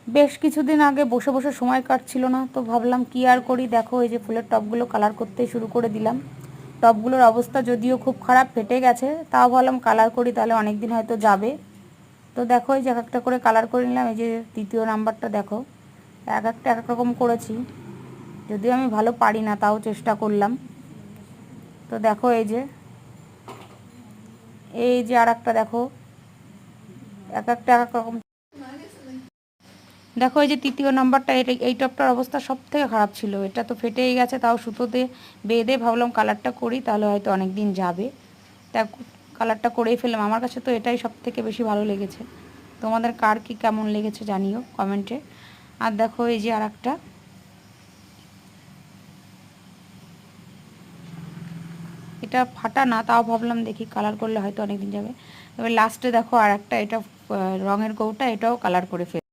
বেশ কিছুদিন আগে বসে বসে সময় কাটছিল না, তো ভাবলাম কি আর করি। দেখো এই যে ফুলের টবগুলো কালার করতে শুরু করে দিলাম। টবগুলোর অবস্থা যদিও খুব খারাপ, ফেটে গেছে, তাও ভাবলাম কালার করি, তাহলে অনেক দিন হয়তো যাবে। তো দেখো এই যে এক একটা করে কালার করে নিলাম। এই যে তৃতীয় নাম্বারটা দেখো, এক একটা এক এক রকম করেছি, যদিও আমি ভালো পারি না, তাও চেষ্টা করলাম। তো দেখো এই যে আর একটা দেখো, এক একটা এক এক রকম। দেখো এই যে তৃতীয় নাম্বারটা, এই টপটার অবস্থা সব থেকে খারাপ ছিল। এটা তো ফেটেই গেছে, তাও সুতোতে বেঁধে ভাবলাম কালারটা করি, তাহলে হয়তো অনেক দিন যাবে। তা কালারটা করেই ফেললাম। আমার কাছে তো এটাই সব থেকে বেশি ভালো লেগেছে। তোমাদের কার কি কেমন লেগেছে জানিও কমেন্টে। আর দেখো এই যে আর একটা, এটা ফাটা না, তাও ভাবলাম দেখি কালার করলে হয়তো অনেক দিন যাবে। এবার লাস্টে দেখো আর একটা, এটা রঙের কৌটা, এটাও কালার করে ফেল।